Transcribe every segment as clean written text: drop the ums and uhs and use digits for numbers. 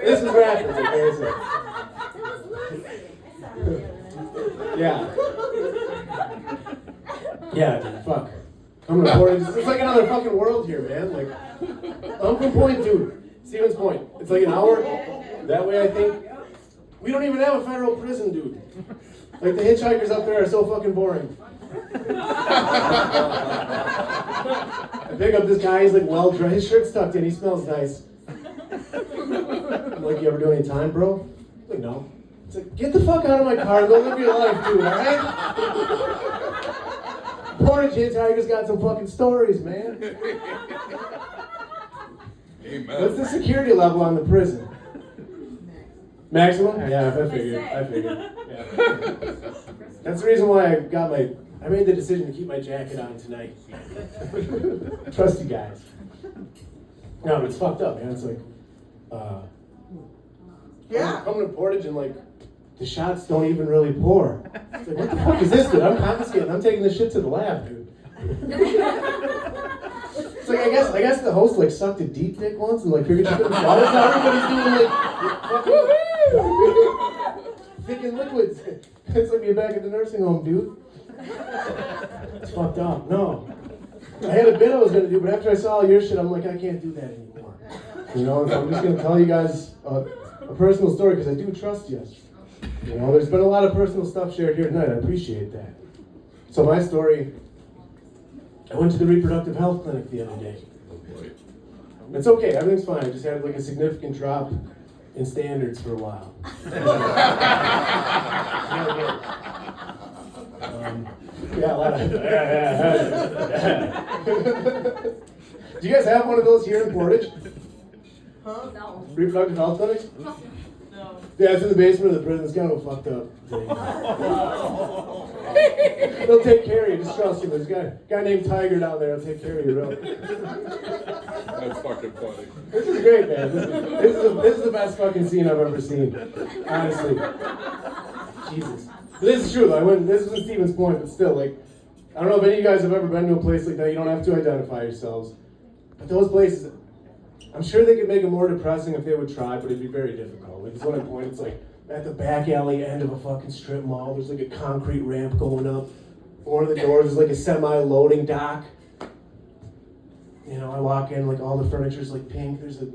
This is rappers, okay? So. Yeah. Yeah, dude, fuck. I'm gonna Portage. It's like another fucking world here, man. Like, I'm from Point, dude. Stevens Point. It's like an hour that way, I think. We don't even have a federal prison, dude. Like, the hitchhikers up there are so fucking boring. I pick up this guy, he's like well dressed, his shirt's tucked in, he smells nice. I'm like, you ever do any time, bro? He's like, no. It's like, get the fuck out of my car and go live your life, dude, alright? Portage hitchhikers got some fucking stories, man. Amen. What's the security level on the prison? Maximum? Yeah, I figured. Yeah. That's the reason why I made the decision to keep my jacket on tonight. Trust you guys. No, but it's fucked up, man. It's like, I'm coming to Portage and like, the shots don't even really pour. It's like, what the fuck is this, dude? I'm confiscating. I'm taking this shit to the lab, dude. It's like, I guess the host like sucked a deep dick once and like figured she couldn't swallow, so everybody's doing like fucking thickened liquids. It's like you're back at the nursing home, dude. It's fucked up. No. I had a bit I was gonna do, but after I saw all your shit, I'm like, I can't do that anymore. You know, so I'm just gonna tell you guys a personal story because I do trust you. You know, there's been a lot of personal stuff shared here tonight. I appreciate that. So my story, I went to the reproductive health clinic the other day. It's okay, everything's fine. I just had like a significant drop in standards for a while. Yeah, a lot of. Do you guys have one of those here in Portage? Huh? No. Reproductive health clinics? No. Yeah, it's in the basement of the prison. It's kind of a fucked up thing. They'll take care of you, just trust me. There's a guy named Tiger down there. He'll take care of you, real. That's fucking funny. This is great, man. This is the best fucking scene I've ever seen. Honestly. Jesus. But this is true, though. This is in Stevens Point, but still, like, I don't know if any of you guys have ever been to a place like that. You don't have to identify yourselves. But those places, I'm sure they could make it more depressing if they would try, but it'd be very difficult. Like, it's one point, it's like, at the back alley end of a fucking strip mall, there's like a concrete ramp going up. One of the doors is like a semi-loading dock. You know, I walk in, like all the furniture's like pink. There's a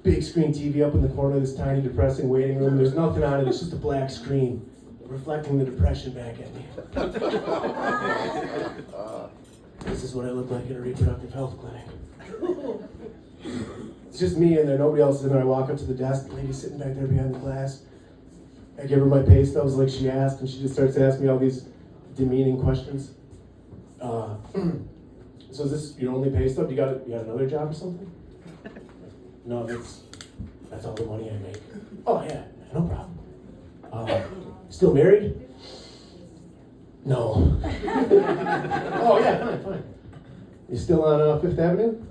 big screen TV up in the corner of this tiny, depressing waiting room. There's nothing on it, it's just a black screen reflecting the depression back at me. This is what I look like in a reproductive health clinic. It's just me in there, nobody else is in there. I walk up to the desk, the lady's sitting back there behind the glass. I give her my pay stubs like she asked, and she just starts asking me all these demeaning questions. So is this your only pay stub? You got another job or something? No, that's all the money I make. Oh yeah, no problem. Still married? No. Oh yeah, fine. You still on Fifth Avenue?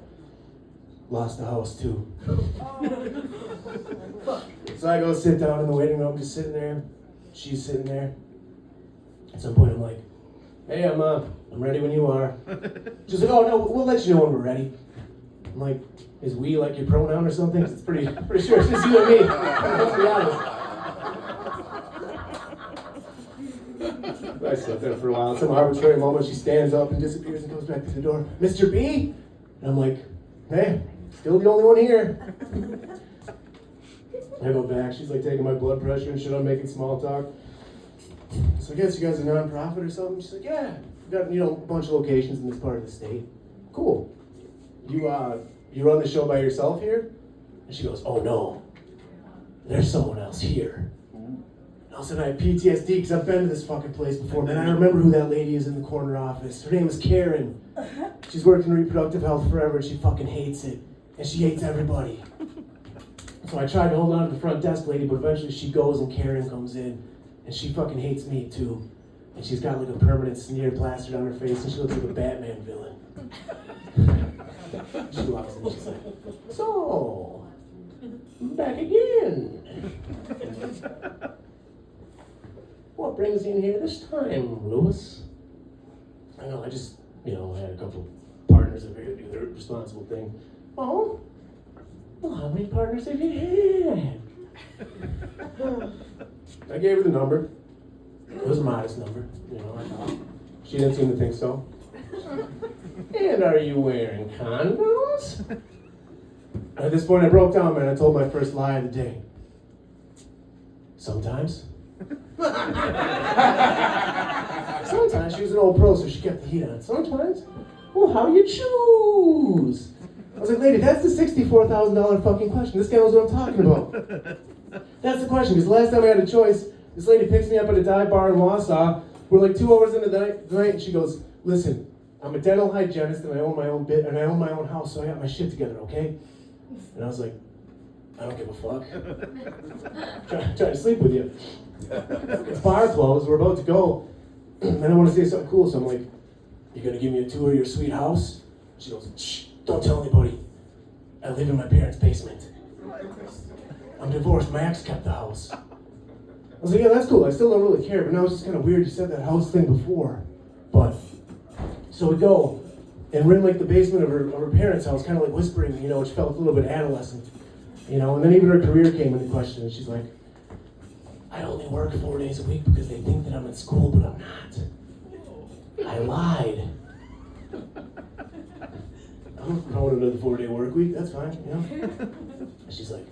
Lost the house too. So I go sit down in the waiting room, just sitting there. She's sitting there. At some point I'm like, hey, I'm ready when you are. She's like, oh no, we'll let you know when we're ready. I'm like, is we like your pronoun or something? It's pretty sure it's just you and me. Let's be honest. I sat there for a while. At some arbitrary moment, she stands up and disappears and comes back to the door. Mr. B? And I'm like, hey, still the only one here. I go back. She's like taking my blood pressure and shit. I'm making small talk. So I guess you guys are a nonprofit or something? She's like, yeah. We've got, a bunch of locations in this part of the state. Cool. You run the show by yourself here? And she goes, oh no. There's someone else here. And all of a sudden I have PTSD because I've been to this fucking place before, man. I remember who that lady is in the corner office. Her name is Karen. She's worked in reproductive health forever and she fucking hates it. And she hates everybody. So I tried to hold on to the front desk lady, but eventually she goes and Karen comes in. And she fucking hates me too. And she's got like a permanent sneer plastered on her face and she looks like a Batman villain. She walks in and she's like, so, back again. What brings you in here this time, Lewis? I know, I just, I had a couple partners that figured to do their responsible thing. Oh? Well, how many partners have you had? I gave her the number. It was a modest number, you know, I thought. She didn't seem to think so. And are you wearing condoms? At this point, I broke down, man. I told my first lie of the day. Sometimes. Sometimes. She was an old pro, so she kept the heat on. Sometimes. Well, how you choose? I was like, lady, that's the $64,000 fucking question. This guy knows what I'm talking about. That's the question, because the last time I had a choice, this lady picks me up at a dive bar in Wausau. We're like 2 hours into the night, and she goes, listen, I'm a dental hygienist, and I own my own bit, and I own my own house, so I got my shit together, okay? And I was like, I don't give a fuck. Trying to sleep with you. It's bar closed, we're about to go, and I want to say something cool, so I'm like, you gonna give me a tour of your sweet house? She goes, shh, don't tell anybody. I live in my parents' basement. I'm divorced, my ex kept the house. I was like, yeah, that's cool, I still don't really care, but now it's just kind of weird you said that house thing before. But, so we go, and we're in like the basement of her parents' house, kind of like whispering, you know, which felt a little bit adolescent. You know, and then even her career came into question, and she's like, I only work 4 days a week because they think that I'm at school, but I'm not. I lied. I want another 4-day work week, that's fine, you know? And she's like,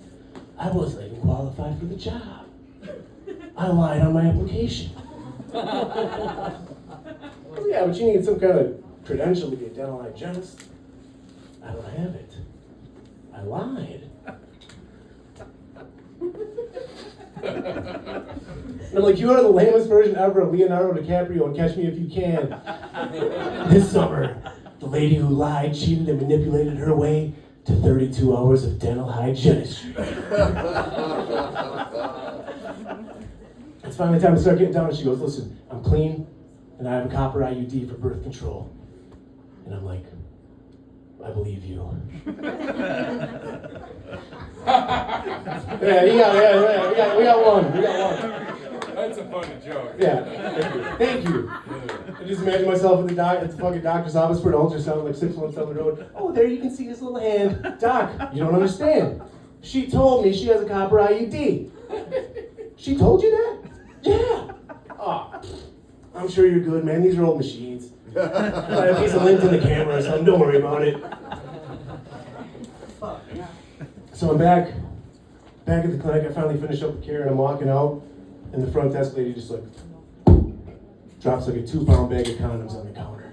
I wasn't even qualified for the job. I lied on my application. Well, yeah, but you need some kind of credential to be a dental hygienist. I don't have it. I lied. And I'm like, you are the lamest version ever of Leonardo DiCaprio in Catch Me If You Can. This summer, the lady who lied, cheated, and manipulated her way to 32 hours of dental hygienistry. It's finally time to start getting down, and she goes, listen, I'm clean, and I have a copper IUD for birth control. And I'm like, I believe you. Yeah, we got one. That's a funny joke. Yeah, thank you. I just imagine myself at the fucking doctor's office for an ultrasound, like 6 months down the road. Oh, there you can see his little hand. Doc, you don't understand. She told me she has a copper IUD. She told you that? Yeah. Oh, I'm sure you're good, man. These are old machines. I have a piece of lint in the camera or something. Don't worry about it. So I'm back at the clinic. I finally finish up the care, and I'm walking out, and the front desk lady just like drops like a 2-pound bag of condoms on the counter.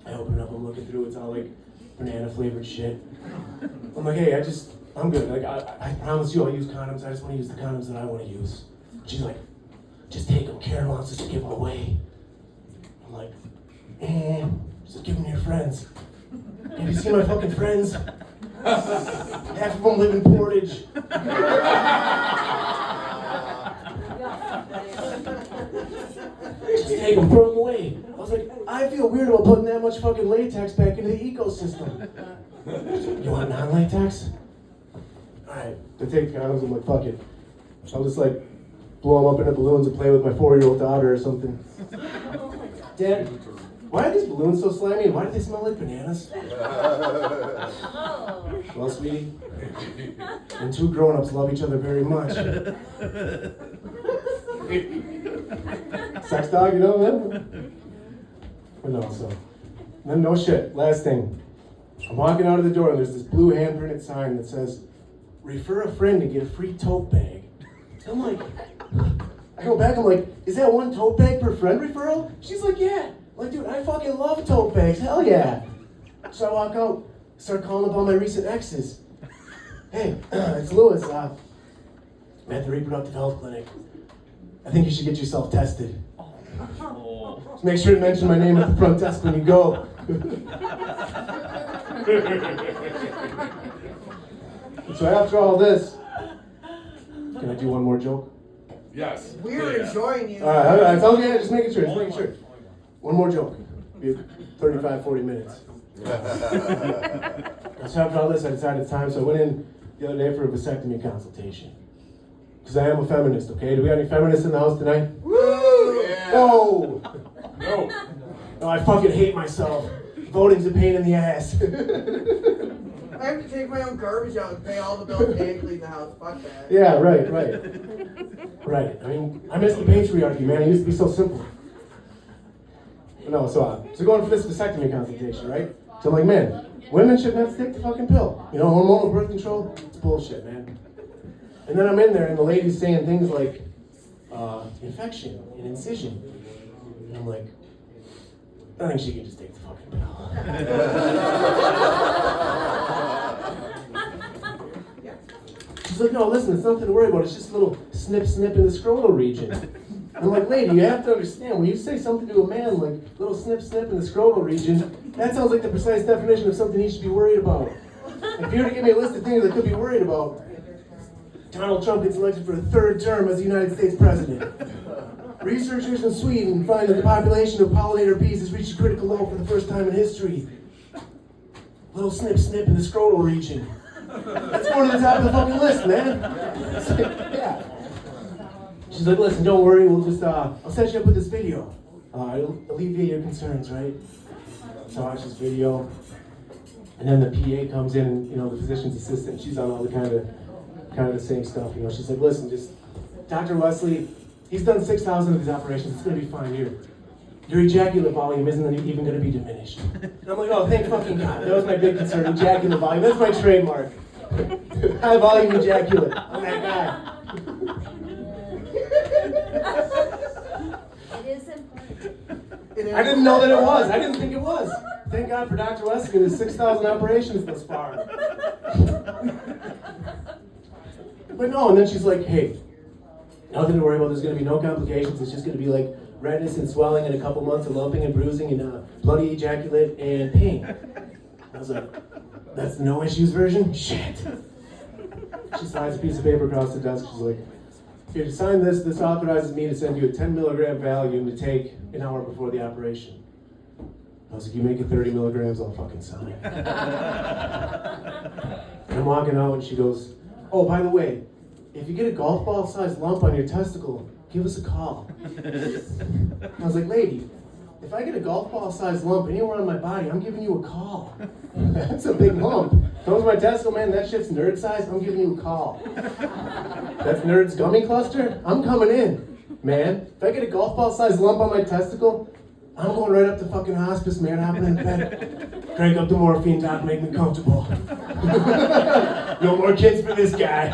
I open it up. I'm looking through. It's all like banana flavored shit. I'm like, hey, I'm good. Like I promise you, I'll use condoms. I just want to use the condoms that I want to use. She's like, just take them. Karen wants us to give them away. I'm like, just give them to your friends. Have you seen my fucking friends? Half of them live in Portage. Just take them, throw them away. I was like, I feel weird about putting that much fucking latex back into the ecosystem. You want non-latex? Alright, they take the condoms. I'm like, fuck it. I'll just like blow them up into balloons and play with my 4-year-old daughter or something. Dad, why are these balloons so slimy and why do they smell like bananas? Well, sweetie, when 2 grown-ups love each other very much. Sex dog, you know, man? But no, so. Then no shit, last thing. I'm walking out of the door and there's this blue hand-printed sign that says, refer a friend to get a free tote bag. I'm like, I go back, I'm like, is that 1 tote bag per friend referral? She's like, yeah. I'm like, dude, I fucking love tote bags, hell yeah. So I walk out, start calling up all my recent exes. Hey, it's Lewis, I'm at the reproductive health clinic. I think you should get yourself tested. Just make sure to mention my name at the front desk when you go. So after all this, can I do one more joke? Yes. We're enjoying you. All right, it's okay, just making sure, One more joke. Be 35, 40 minutes. So after all this, I decided it's time, so I went in the other day for a vasectomy consultation. Because I am a feminist, okay? Do we got any feminists in the house tonight? Woo! Yeah. No! No. No, I fucking hate myself. Voting's a pain in the ass. I have to take my own garbage out and pay all the bills and clean the house. Fuck that. Yeah, right. Right. I mean, I miss the patriarchy, man. It used to be so simple. No, so going for this vasectomy consultation, right? So I'm like, man, women shouldn't have to take the fucking pill. You know, hormonal birth control, it's bullshit, man. And then I'm in there and the lady's saying things like, infection and incision. And I'm like, I think she can just take the fucking pill. She's like, no, listen, it's nothing to worry about. It's just a little snip in the scrotal region. I'm like, lady, you have to understand, when you say something to a man like little snip in the scrotal region, that sounds like the precise definition of something he should be worried about. If you were to give me a list of things I could be worried about, Donald Trump gets elected for a third term as the United States president. Researchers in Sweden find that the population of pollinator bees has reached a critical low for the first time in history. Little snip in the scrotal region. That's going to the top of the fucking list, man. Yeah. She's like, listen, don't worry, we'll just, I'll set you up with this video. It'll alleviate your concerns, right? So I watch this video, and then the PA comes in, and, you know, the physician's assistant, she's on all the kind of the same stuff, you know. She's like, listen, just, Dr. Wesley, he's done 6,000 of these operations, it's gonna be fine. Your ejaculate volume isn't even gonna be diminished. And I'm like, oh, thank fucking God. That was my big concern, ejaculate volume. That's my trademark. High volume ejaculate. I'm that guy. It is important. I didn't know that it was. I didn't think it was. Thank God for Dr. Wesley and his 6,000 operations thus far. But no, and then she's like, hey, nothing to worry about. There's going to be no complications. It's just going to be like redness and swelling and a couple months of lumping and bruising and bloody ejaculate and pain. I was like, that's the no issues version? Shit. She slides a piece of paper across the desk. She's like, here, to sign this, this authorizes me to send you a 10 milligram Valium to take an hour before the operation. I was like, you make it 30 milligrams, I'll fucking sign. And I'm walking out and she goes, oh, by the way, if you get a golf ball sized lump on your testicle, give us a call. I was like, lady, if I get a golf ball sized lump anywhere on my body, I'm giving you a call. That's a big lump. Comes my testicle, man, that shit's nerd size, I'm giving you a call. That's Nerd's gummy cluster? I'm coming in, man. If I get a golf ball sized lump on my testicle, I'm going right up to fucking hospice, man, hopping in the bed. Crank up the morphine, doc, make me comfortable. No more kids for this guy.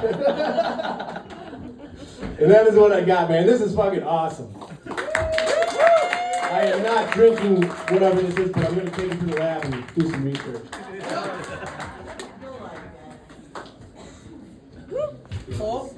And that is what I got, man. This is fucking awesome. I am not drinking whatever this is, but I'm going to take it to the lab and do some research. Oh.